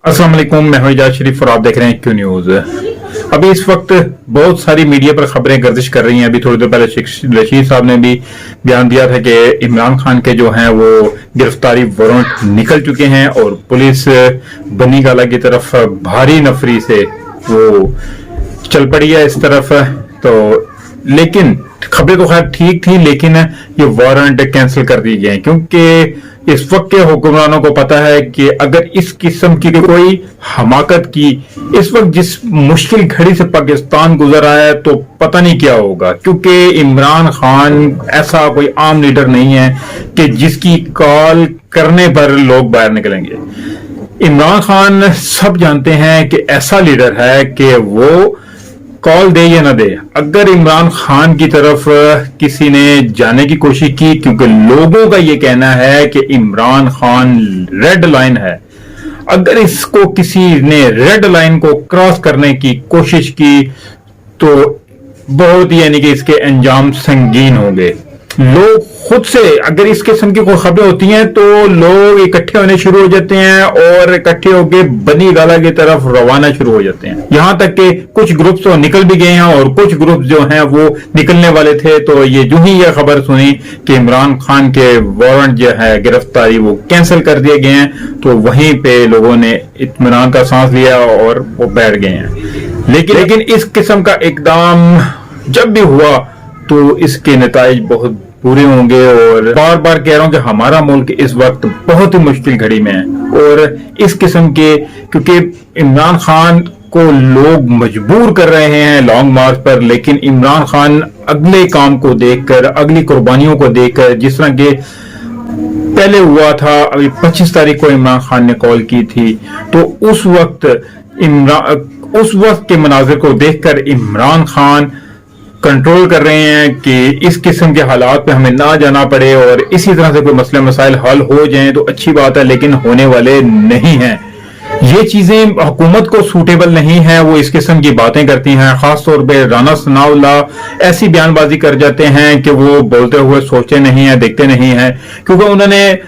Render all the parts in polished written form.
अस्सलाम वालेकुम, मैं हूं इजाज शरीफ और आप देख रहे हैं क्यू न्यूज। अभी इस वक्त बहुत सारी मीडिया पर खबरें गर्दिश कर रही हैं। अभी थोड़ी देर पहले रशीद साहब ने भी बयान दिया था कि इमरान खान के जो हैं वो गिरफ्तारी वारंट निकल चुके हैं और पुलिस बनी गाला की तरफ भारी नफरी से वो चल पड़ी है इस तरफ। तो लेकिन खबरें तो खैर ठीक थी, लेकिन ये वारंट कैंसिल कर दिए गए क्योंकि इस वक्त के हुक्मरानों को पता है कि अगर इस किस्म की कोई हमाकत की इस वक्त जिस मुश्किल घड़ी से पाकिस्तान गुजर रहा है तो पता नहीं क्या होगा, क्योंकि इमरान खान ऐसा कोई आम लीडर नहीं है कि जिसकी कॉल करने पर लोग बाहर निकलेंगे। इमरान खान सब जानते हैं कि ऐसा लीडर है कि वो कॉल दे या ना दे, अगर इमरान खान की तरफ किसी ने जाने की कोशिश की, क्योंकि लोगों का ये कहना है कि इमरान खान रेड लाइन है, अगर इसको किसी ने रेड लाइन को क्रॉस करने की कोशिश की तो बहुत यानी कि इसके अंजाम संगीन होंगे। लोग खुद से अगर इस किस्म की कोई खबरें होती हैं तो लोग इकट्ठे होने शुरू हो जाते हैं और इकट्ठे होकर बनी गाला की तरफ रवाना शुरू हो जाते हैं। यहां तक कि कुछ ग्रुप तो निकल भी गए हैं और कुछ ग्रुप जो हैं वो निकलने वाले थे। तो ये जो ही यह खबर सुनी कि इमरान खान के वारंट जो है गिरफ्तारी वो कैंसिल कर दिए गए हैं तो वहीं पे लोगों ने इत्मीनान का सांस लिया और वो बैठ गए हैं। लेकिन इस किस्म का इकदाम जब भी हुआ तो इसके नताइज बहुत पूरे होंगे और बार बार कह रहा हूं कि हमारा मुल्क इस वक्त बहुत ही मुश्किल घड़ी में है और इस किस्म के, क्योंकि इमरान खान को लोग मजबूर कर रहे हैं लॉन्ग मार्च पर, लेकिन इमरान खान अगले काम को देखकर, अगली कुर्बानियों को देखकर, जिस तरह के पहले हुआ था, अभी 25 तारीख को इमरान खान ने कॉल की थी, तो उस वक्त के मनाजिर को देखकर इमरान खान कंट्रोल कर रहे हैं कि इस किस्म के हालात पे हमें ना जाना पड़े और इसी तरह से कोई मसले मसाइल हल हो जाएं तो अच्छी बात है, लेकिन होने वाले नहीं हैं। ये चीजें हुकूमत को सूटेबल नहीं है, वो इस किस्म की बातें करती हैं। खासतौर पे राना सनाउल्लाह ऐसी बयानबाजी कर जाते हैं कि वो बोलते हुए सोचते नहीं है, देखते नहीं है, क्योंकि उन्होंने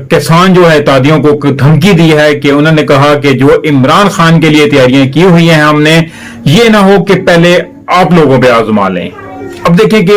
किसान जो है तादियों को धमकी दी है कि उन्होंने कहा कि जो इमरान खान के लिए तैयारियां की हुई हैं हमने, ये ना हो कि पहले आप लोगों पे आजमा लें। अब देखिए कि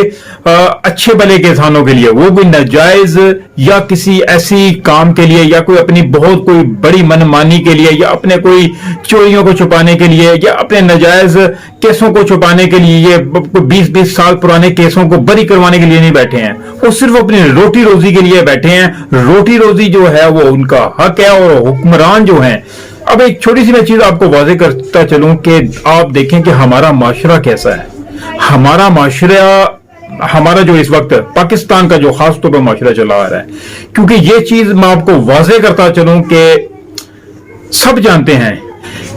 अच्छे भले के इंसानों के लिए, वो कोई नाजायज या किसी ऐसी काम के लिए या कोई अपनी बहुत कोई बड़ी मनमानी के लिए या अपने कोई चोरियों को छुपाने के लिए या अपने नाजायज केसों को छुपाने के लिए, ये 20-20 साल पुराने केसों को बरी करवाने के लिए नहीं बैठे हैं, वो सिर्फ अपनी रोटी रोजी के लिए बैठे हैं। रोटी रोजी जो है वो उनका हक है और हुक्मरान जो है। अब एक छोटी सी मैं चीज आपको वाजे करता चलूं कि आप देखें कि हमारा माशरा कैसा है। हमारा माशरा, हमारा जो इस वक्त पाकिस्तान का जो खास तौर पर माशरा चला आ रहा है, क्योंकि ये चीज मैं आपको वाजे करता चलूं कि सब जानते हैं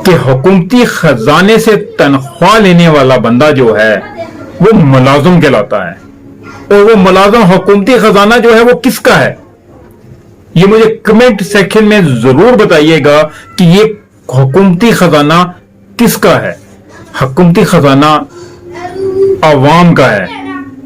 कि हुकूमती खजाने से तनख्वाह लेने वाला बंदा जो है वो मुलाजिम कहलाता है और वो मुलाजिम हुकूमती खजाना जो है वो किसका है, ये मुझे कमेंट सेक्शन में जरूर बताइएगा कि ये हुकूमती खजाना किसका है। हुकूमती खजाना अवाम का है।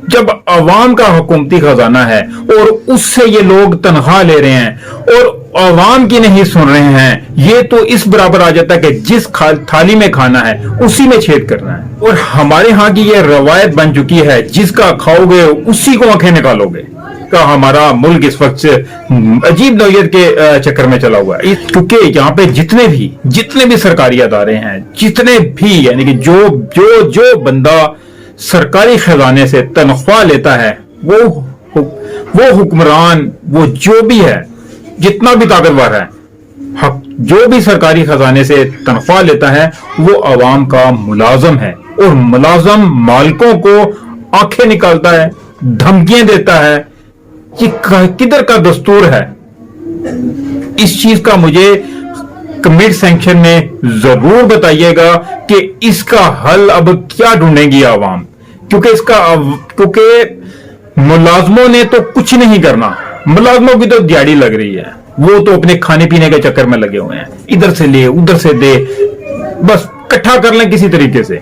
जब अवाम का हुकूमती खजाना है और उससे ये लोग तनख्वाह ले रहे हैं और अवाम की नहीं सुन रहे हैं, ये तो इस बराबर आ जाता है कि जिस थाली में खाना है उसी में छेद करना है। और हमारे यहाँ की ये रवायत बन चुकी है, जिसका खाओगे उसी को आंखें निकालोगे का हमारा मुल्क इस वक्त अजीब नौयत के चक्कर में चला हुआ है। क्योंकि यहाँ पे जितने भी सरकारी अदारे हैं, जितने भी यानी कि जो बंदा सरकारी खजाने से तनख्वाह लेता है, वो हुक्मरान, वो जो भी है, जितना भी ताकतवर है, जो भी सरकारी खजाने से तनख्वाह लेता है वो अवाम का मुलाजम है और मुलाजम मालिकों को आंखें निकालता है, धमकियां देता है। ये किधर का दस्तूर है? इस चीज का मुझे कमेंट सेक्शन में जरूर बताइएगा कि इसका हल अब क्या ढूंढेगी आवाम, क्योंकि मुलाजमों ने तो कुछ नहीं करना, मुलाजमों की तो दिहाड़ी लग रही है, वो तो अपने खाने पीने के चक्कर में लगे हुए हैं, इधर से ले उधर से दे, बस इकट्ठा कर लें किसी तरीके से।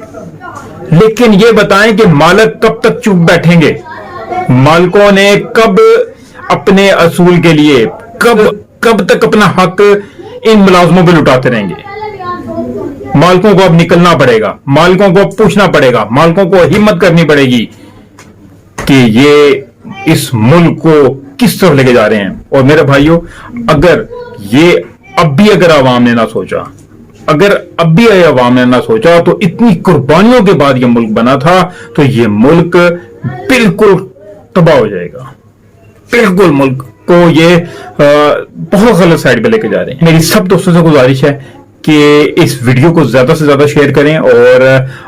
लेकिन ये बताएं कि मालिक कब तक चुप बैठेंगे? मालिकों ने कब अपने असूल के लिए कब तक अपना हक इन मुलाजमों पे लुटाते रहेंगे। मालिकों को अब निकलना पड़ेगा, मालिकों को अब पूछना पड़ेगा, मालिकों को हिम्मत करनी पड़ेगी कि ये इस मुल्क को किस तरफ लेके जा रहे हैं। और मेरे भाइयों, अगर ये अब भी अगर आवाम ने ना सोचा, अगर अब भी आवाम ने ना सोचा, तो इतनी कुर्बानियों के बाद ये मुल्क बना था, तो ये मुल्क बिल्कुल तबाह हो जाएगा। बिल्कुल मुल्क को ये बहुत गलत साइड पे लेके जा रहे हैं। मेरी सब दोस्तों से गुजारिश है कि इस वीडियो को ज्यादा से ज्यादा शेयर करें और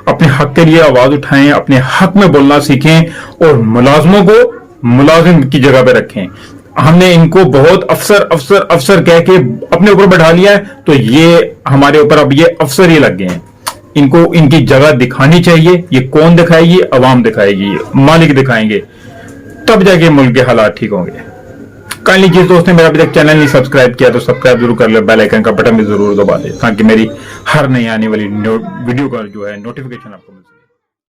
अपने हक के लिए आवाज उठाएं, अपने हक में बोलना सीखें और मुलाजमों को मुलाजिम की जगह पे रखें। हमने इनको बहुत अफसर अफसर अफसर कह के अपने ऊपर बैठा लिया है, तो ये हमारे ऊपर अब ये अफसर ही लग गए हैं। इनको इनकी जगह दिखानी चाहिए। ये कौन दिखाएगी? अवाम दिखाएगी, मालिक दिखाएंगे, तब जाके मुल्क के हालात ठीक होंगे। काइंडली जिस दोस्त ने मेरा अभी तक चैनल नहीं सब्सक्राइब किया तो सब्सक्राइब जरूर कर ले, बेल आइकन का बटन भी जरूर दबा दे ताकि मेरी हर नई आने वाली वीडियो का जो है नोटिफिकेशन आपको मिल सके।